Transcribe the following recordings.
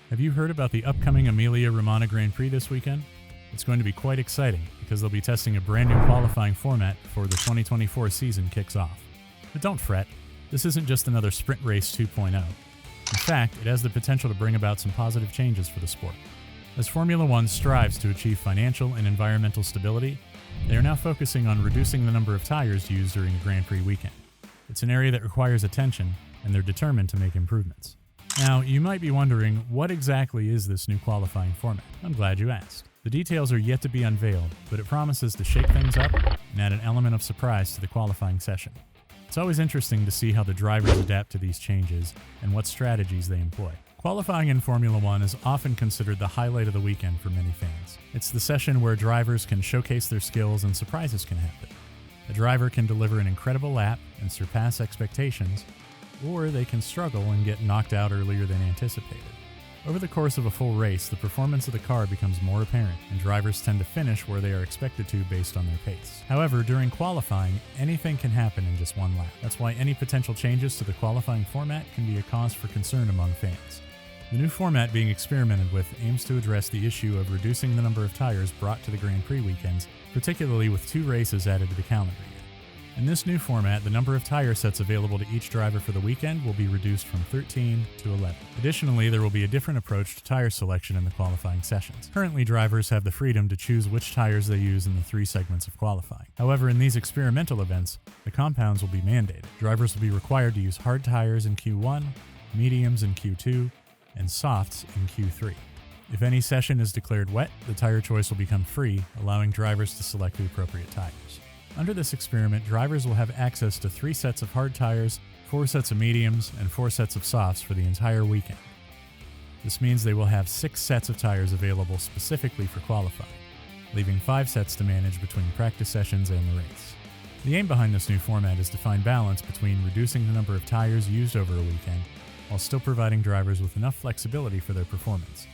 Have you heard about the upcoming Amelia Romana Grand Prix this weekend? It's going to be quite exciting because they'll be testing a brand new qualifying format before the 2024 season kicks off. But don't fret, this isn't just another sprint race 2.0. In fact, it has the potential to bring about some positive changes for the sport. As Formula One strives to achieve financial and environmental stability, they are now focusing on reducing the number of tires used during a Grand Prix weekend. It's an area that requires attention, and they're determined to make improvements. Now, you might be wondering, what exactly is this new qualifying format? I'm glad you asked. The details are yet to be unveiled, but it promises to shake things up and add an element of surprise to the qualifying session. It's always interesting to see how the drivers adapt to these changes and what strategies they employ. Qualifying in Formula One is often considered the highlight of the weekend for many fans. It's the session where drivers can showcase their skills and surprises can happen. A driver can deliver an incredible lap and surpass expectations, or they can struggle and get knocked out earlier than anticipated. Over the course of a full race, the performance of the car becomes more apparent, and drivers tend to finish where they are expected to based on their pace. However, during qualifying, anything can happen in just one lap. That's why any potential changes to the qualifying format can be a cause for concern among fans. The new format being experimented with aims to address the issue of reducing the number of tires brought to the Grand Prix weekends, particularly with 2 races added to the calendar year. In this new format, the number of tire sets available to each driver for the weekend will be reduced from 13 to 11. Additionally, there will be a different approach to tire selection in the qualifying sessions. Currently, drivers have the freedom to choose which tires they use in the 3 segments of qualifying. However, in these experimental events, the compounds will be mandated. Drivers will be required to use hard tires in Q1, mediums in Q2, and softs in Q3. If any session is declared wet, the tire choice will become free, allowing drivers to select the appropriate tires. Under this experiment, drivers will have access to 3 sets of hard tires, 4 sets of mediums, and 4 sets of softs for the entire weekend. This means they will have 6 sets of tires available specifically for qualifying, leaving 5 sets to manage between practice sessions and the race. The aim behind this new format is to find balance between reducing the number of tires used over a weekend while still providing drivers with enough flexibility for their performance.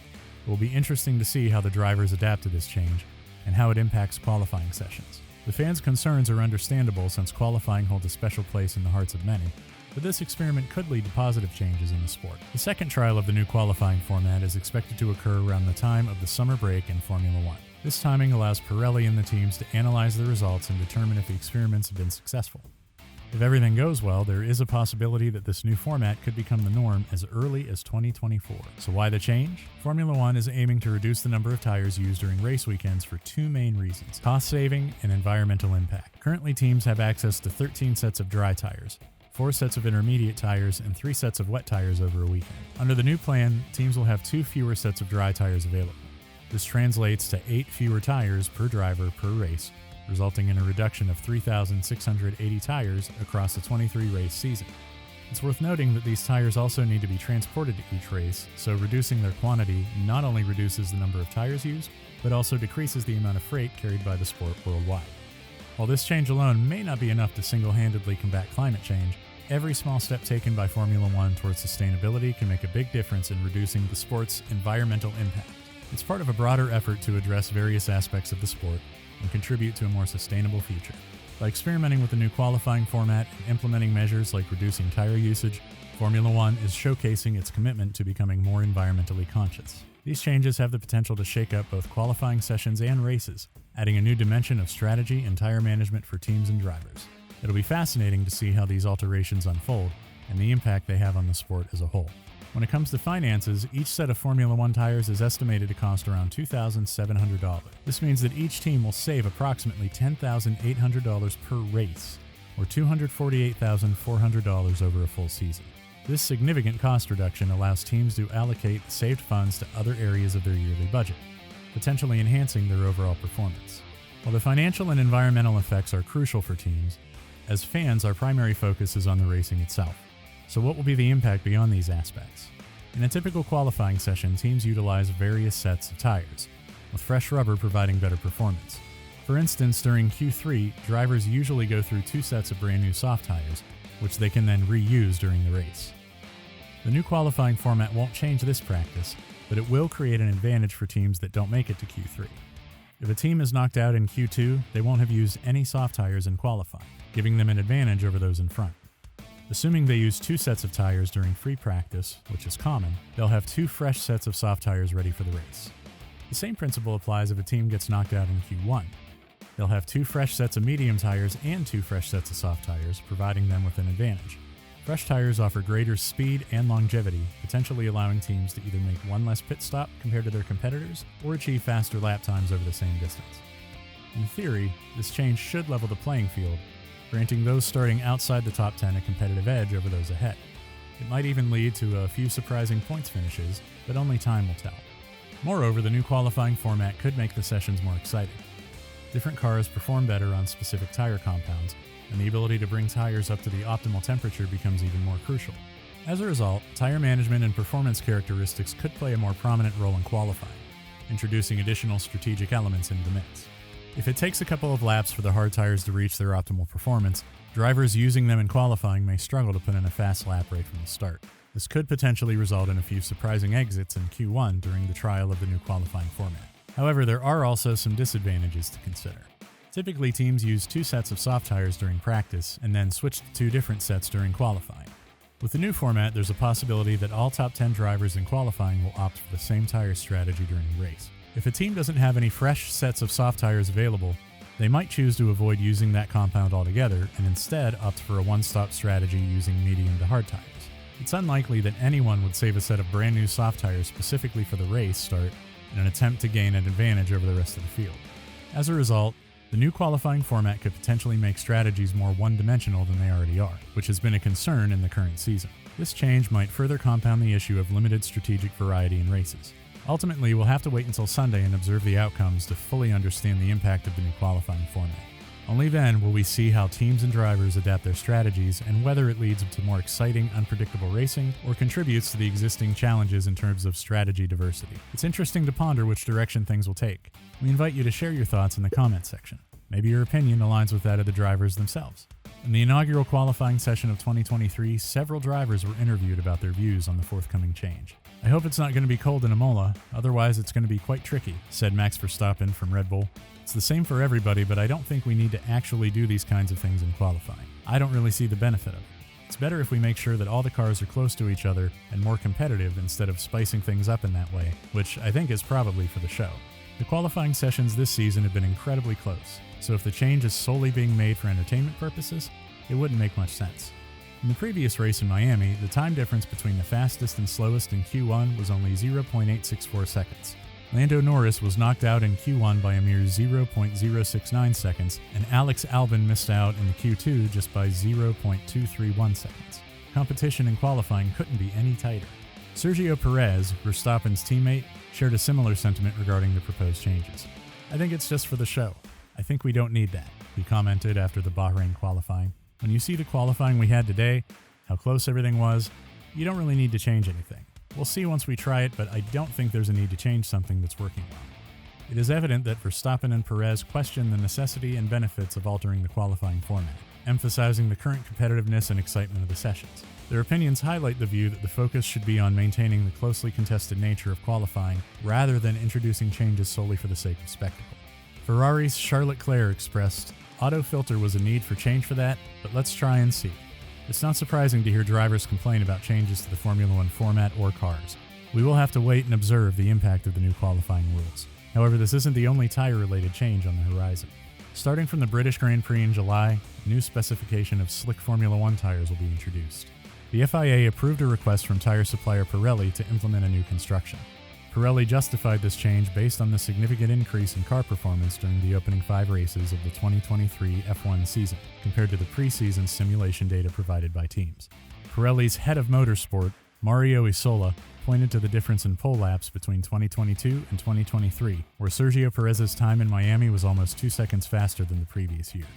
It will be interesting to see how the drivers adapt to this change and how it impacts qualifying sessions. The fans' concerns are understandable since qualifying holds a special place in the hearts of many, but this experiment could lead to positive changes in the sport. The second trial of the new qualifying format is expected to occur around the time of the summer break in Formula One. This timing allows Pirelli and the teams to analyze the results and determine if the experiments have been successful. If everything goes well, there is a possibility that this new format could become the norm as early as 2024. So why the change? Formula One is aiming to reduce the number of tires used during race weekends for 2 main reasons: cost saving and environmental impact. Currently, teams have access to 13 sets of dry tires, 4 sets of intermediate tires, and 3 sets of wet tires over a weekend. Under the new plan, teams will have 2 fewer sets of dry tires available. This translates to 8 fewer tires per driver per race, resulting in a reduction of 3,680 tires across a 23-race season. It's worth noting that these tires also need to be transported to each race, so reducing their quantity not only reduces the number of tires used, but also decreases the amount of freight carried by the sport worldwide. While this change alone may not be enough to single-handedly combat climate change, every small step taken by Formula One towards sustainability can make a big difference in reducing the sport's environmental impact. It's part of a broader effort to address various aspects of the sport and contribute to a more sustainable future. By experimenting with the new qualifying format and implementing measures like reducing tire usage, Formula One is showcasing its commitment to becoming more environmentally conscious. These changes have the potential to shake up both qualifying sessions and races, adding a new dimension of strategy and tire management for teams and drivers. It'll be fascinating to see how these alterations unfold and the impact they have on the sport as a whole. When it comes to finances, each set of Formula One tires is estimated to cost around $2,700. This means that each team will save approximately $10,800 per race, or $248,400 over a full season. This significant cost reduction allows teams to allocate the saved funds to other areas of their yearly budget, potentially enhancing their overall performance. While the financial and environmental effects are crucial for teams, as fans, our primary focus is on the racing itself. So what will be the impact beyond these aspects? In a typical qualifying session, teams utilize various sets of tires, with fresh rubber providing better performance. For instance, during Q3, drivers usually go through 2 sets of brand new soft tires, which they can then reuse during the race. The new qualifying format won't change this practice, but it will create an advantage for teams that don't make it to Q3. If a team is knocked out in Q2, they won't have used any soft tires in qualifying, giving them an advantage over those in front. Assuming they use 2 sets of tires during free practice, which is common, they'll have 2 fresh sets of soft tires ready for the race. The same principle applies if a team gets knocked out in Q1. They'll have 2 fresh sets of medium tires and 2 fresh sets of soft tires, providing them with an advantage. Fresh tires offer greater speed and longevity, potentially allowing teams to either make one less pit stop compared to their competitors or achieve faster lap times over the same distance. In theory, this change should level the playing field, granting those starting outside the top 10 a competitive edge over those ahead. It might even lead to a few surprising points finishes, but only time will tell. Moreover, the new qualifying format could make the sessions more exciting. Different cars perform better on specific tire compounds, and the ability to bring tires up to the optimal temperature becomes even more crucial. As a result, tire management and performance characteristics could play a more prominent role in qualifying, introducing additional strategic elements into the mix. If it takes a couple of laps for the hard tires to reach their optimal performance, drivers using them in qualifying may struggle to put in a fast lap right from the start. This could potentially result in a few surprising exits in Q1 during the trial of the new qualifying format. However, there are also some disadvantages to consider. Typically, teams use 2 sets of soft tires during practice and then switch to 2 different sets during qualifying. With the new format, there's a possibility that all top 10 drivers in qualifying will opt for the same tire strategy during the race. If a team doesn't have any fresh sets of soft tires available, they might choose to avoid using that compound altogether and instead opt for a one-stop strategy using medium to hard tires. It's unlikely that anyone would save a set of brand new soft tires specifically for the race start in an attempt to gain an advantage over the rest of the field. As a result, the new qualifying format could potentially make strategies more one-dimensional than they already are, which has been a concern in the current season. This change might further compound the issue of limited strategic variety in races. Ultimately, we'll have to wait until Sunday and observe the outcomes to fully understand the impact of the new qualifying format. Only then will we see how teams and drivers adapt their strategies and whether it leads to more exciting, unpredictable racing or contributes to the existing challenges in terms of strategy diversity. It's interesting to ponder which direction things will take. We invite you to share your thoughts in the comments section. Maybe your opinion aligns with that of the drivers themselves. In the inaugural qualifying session of 2023, several drivers were interviewed about their views on the forthcoming change. "I hope it's not going to be cold in Imola, otherwise it's going to be quite tricky," said Max Verstappen from Red Bull. "It's the same for everybody, but I don't think we need to actually do these kinds of things in qualifying. I don't really see the benefit of it. It's better if we make sure that all the cars are close to each other and more competitive instead of spicing things up in that way, which I think is probably for the show." The qualifying sessions this season have been incredibly close, so if the change is solely being made for entertainment purposes, it wouldn't make much sense. In the previous race in Miami, the time difference between the fastest and slowest in Q1 was only 0.864 seconds. Lando Norris was knocked out in Q1 by a mere 0.069 seconds, and Alex Albon missed out in the Q2 just by 0.231 seconds. Competition in qualifying couldn't be any tighter. Sergio Perez, Verstappen's teammate, shared a similar sentiment regarding the proposed changes. "I think it's just for the show. I think we don't need that," he commented after the Bahrain qualifying. "When you see the qualifying we had today, how close everything was, you don't really need to change anything. We'll see once we try it, but I don't think there's a need to change something that's working well." It is evident that Verstappen and Perez question the necessity and benefits of altering the qualifying format, emphasizing the current competitiveness and excitement of the sessions. Their opinions highlight the view that the focus should be on maintaining the closely contested nature of qualifying rather than introducing changes solely for the sake of spectacle. Ferrari's Charles Leclerc expressed, "Auto filter was a need for change for that, but let's try and see." It's not surprising to hear drivers complain about changes to the Formula One format or cars. We will have to wait and observe the impact of the new qualifying rules. However, this isn't the only tire-related change on the horizon. Starting from the British Grand Prix in July, a new specification of slick Formula One tires will be introduced. The FIA approved a request from tire supplier Pirelli to implement a new construction. Pirelli justified this change based on the significant increase in car performance during the opening 5 races of the 2023 F1 season, compared to the preseason simulation data provided by teams. Pirelli's head of motorsport, Mario Isola, pointed to the difference in pole laps between 2022 and 2023, where Sergio Perez's time in Miami was almost 2 seconds faster than the previous year.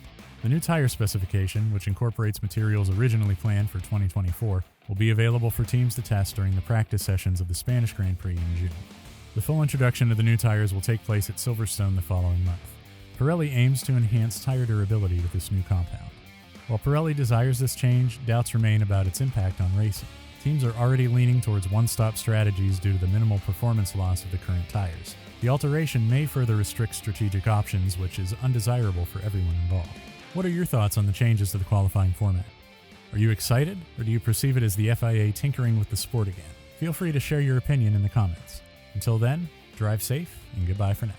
The new tire specification, which incorporates materials originally planned for 2024, will be available for teams to test during the practice sessions of the Spanish Grand Prix in June. The full introduction of the new tires will take place at Silverstone the following month. Pirelli aims to enhance tire durability with this new compound. While Pirelli desires this change, doubts remain about its impact on racing. Teams are already leaning towards one-stop strategies due to the minimal performance loss of the current tires. The alteration may further restrict strategic options, which is undesirable for everyone involved. What are your thoughts on the changes to the qualifying format? Are you excited, or do you perceive it as the FIA tinkering with the sport again? Feel free to share your opinion in the comments. Until then, drive safe and goodbye for now.